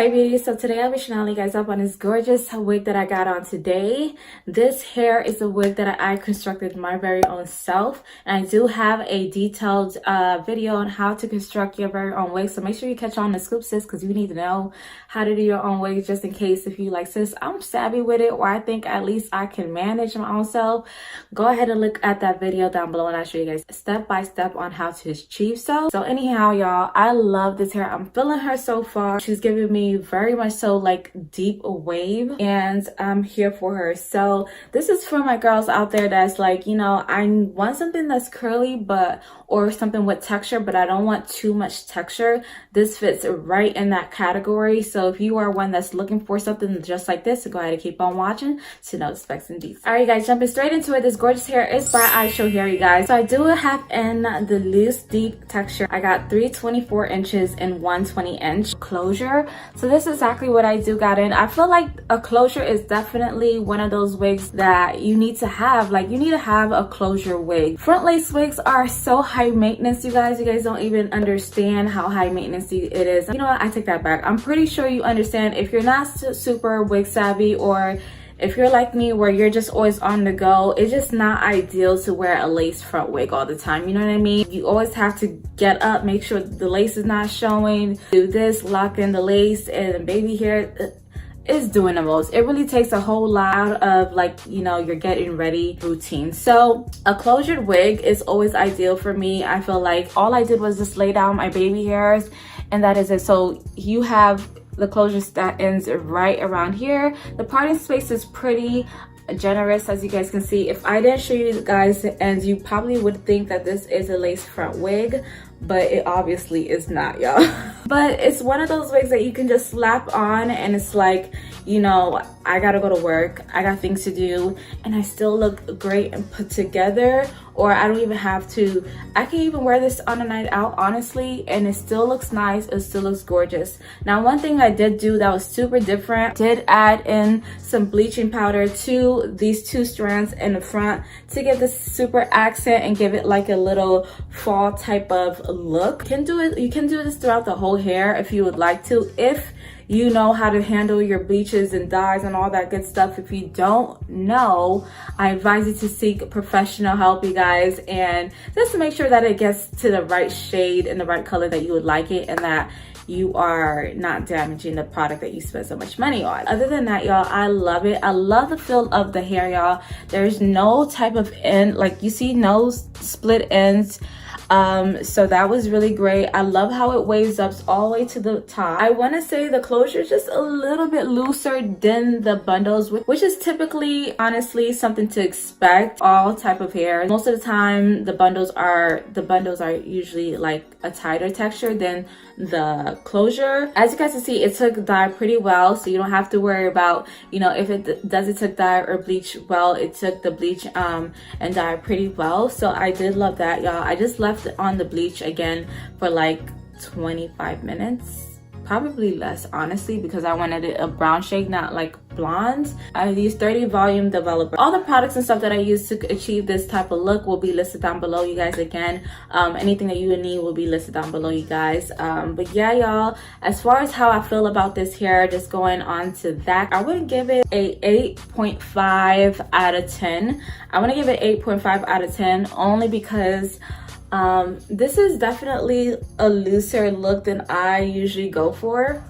Hey beauties, so today I'll be showing you guys up on this gorgeous wig that I got on today. This hair is a wig that I constructed my very own self, and I do have a detailed video on how to construct your very own wig, so make sure you catch on the scoop, sis, because you need to know how to do your own wig, just in case if you like, sis, I'm savvy with it, or I think at least I can manage my own self. Go ahead and look at that video down below and I'll show you guys step by step on how to achieve so anyhow, y'all, I love this hair. I'm feeling her so far. She's giving me very much so like deep wave, and I'm here for her. So this is for my girls out there that's like, you know, I want something that's curly or something with texture, but I don't want too much texture. This fits right in that category. So if you are one that's looking for something just like this, so go ahead and keep on watching to know the specs and details. All right, guys, jumping straight into it. This gorgeous hair is by Ishow hair, you guys. So I do have in the loose deep texture. I got 324 inches and 120 inch closure. So this is exactly what I do got in. I feel like a closure is definitely one of those wigs that you need to have. Like, you need to have a closure wig. Front lace wigs are so high maintenance, you guys. You guys don't even understand how high maintenance it is. You know what? I take that back. I'm pretty sure you understand if you're not super wig savvy, or if you're like me where you're just always on the go. It's just not ideal to wear a lace front wig all the time, you know what I mean? You always have to get up, make sure the lace is not showing, do this, lock in the lace, and baby hair is doing the most. It really takes a whole lot out of, like, you know, your getting ready routine. So a closured wig is always ideal for me. I feel like all I did was just lay down my baby hairs and that is it. So you have the closure that ends right around here. The parting space is pretty generous, as you guys can see. If I didn't show you guys the ends, you probably would think that this is a lace front wig, but it obviously is not, y'all. But it's one of those wigs that you can just slap on and it's like, you know, I gotta go to work, I got things to do, and I still look great and put together. Or I don't even have to, I can even wear this on a night out, honestly, and it still looks nice, it still looks gorgeous. Now, one thing I did do that was super different, did add in some bleaching powder to these two strands in the front to give this super accent and give it like a little fall type of look. You can do this throughout the whole hair if you would like to, if you know how to handle your bleaches and dyes and all that good stuff. If you don't know, I advise you to seek professional help, you guys, and just to make sure that it gets to the right shade and the right color that you would like it, and that you are not damaging the product that you spent so much money on. Other than that, y'all, I love it. I love the feel of the hair, y'all. There's no type of end, like you see, no split ends. So that was really great. I love how it waves up all the way to the top. I want to say the closure is just a little bit looser than the bundles, which is typically, honestly, something to expect all type of hair. Most of the time the bundles are usually like a tighter texture than the closure. As you guys can see, it took dye pretty well, so you don't have to worry about, you know, if it doesn't took dye or bleach well. It took the bleach and dye pretty well, so I did love that, y'all. I just left it on the bleach again for like 25 minutes, probably less, honestly, because I wanted it a brown shade, not like blonde. I use 30 volume developer. All the products and stuff that I use to achieve this type of look will be listed down below, you guys. Again, anything that you would need will be listed down below, you guys. But yeah, y'all, as far as how I feel about this hair, just going on to that, I would give it a 8.5 out of 10. I want to give it 8.5 out of 10 only because this is definitely a looser look than I usually go for,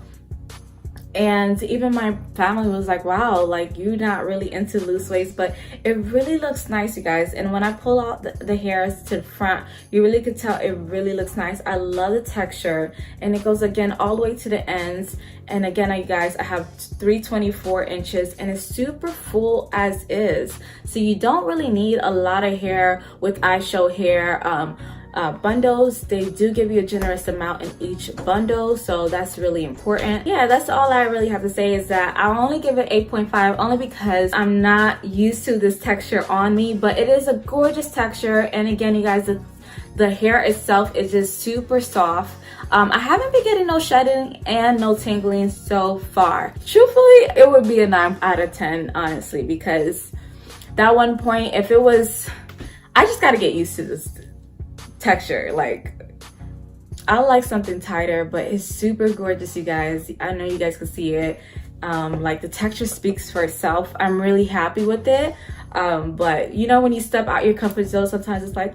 and even my family was like, wow, like, you're not really into loose waist, but it really looks nice, you guys. And when I pull out the hairs to the front, you really could tell it really looks nice. I love the texture, and it goes again all the way to the ends. And again, you guys, I have 324 inches and it's super full as is, so you don't really need a lot of hair with Ishow hair bundles. They do give you a generous amount in each bundle, so that's really important. Yeah, that's all I really have to say, is that I'll only give it 8.5 only because I'm not used to this texture on me, but it is a gorgeous texture. And again, you guys, the hair itself is just super soft. I haven't been getting no shedding and no tingling so far. Truthfully, it would be a 9 out of 10, honestly, because that one point, if it was, I just got to get used to this texture. Like, I like something tighter, but it's super gorgeous, you guys. I know you guys can see it. Like the texture speaks for itself. I'm really happy with it. But you know, when you step out your comfort zone, sometimes it's like,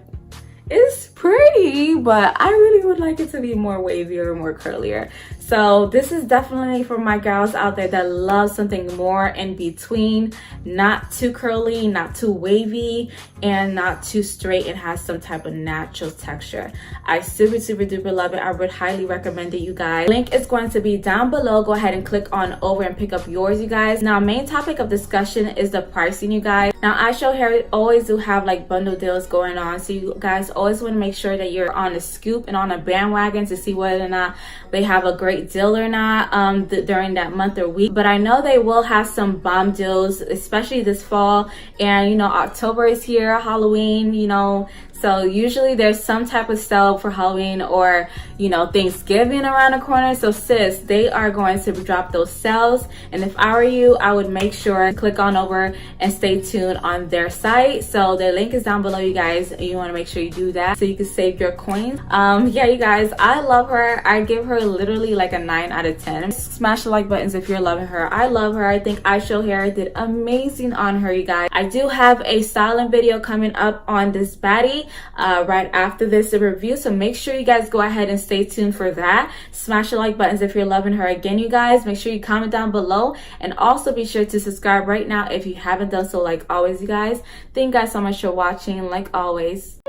it's pretty, but I really would like it to be more wavy or more curlier. So this is definitely for my gals out there that love something more in between, not too curly, not too wavy, and not too straight, and has some type of natural texture. I super duper love it. I would highly recommend it, you guys. Link is going to be down below. Go ahead and click on over and pick up yours, you guys. Now, main topic of discussion is the pricing, you guys. Now, Ishow hair always do have like bundle deals going on, so you guys always want to make sure that you're on the scoop and on a bandwagon to see whether or not they have a great deal or not during that month or week. But I know they will have some bomb deals, especially this fall. And you know, October is here, Halloween, you know, so usually there's some type of sale for Halloween or, you know, Thanksgiving around the corner. So sis, they are going to drop those sales. And if I were you, I would make sure to click on over and stay tuned on their site. So their link is down below, you guys. And you want to make sure you do that so you can save your coins. Yeah, you guys, I love her. I give her literally like a 9 out of 10. Smash the like buttons if you're loving her. I love her. I think Ishow hair did amazing on her, you guys. I do have a styling video coming up on this baddie right after this review, so make sure you guys go ahead and stay tuned for that. Smash the like buttons if you're loving her. Again, you guys, make sure you comment down below, and also be sure to subscribe right now if you haven't done so. Like always, you guys, thank you guys so much for watching. Like always.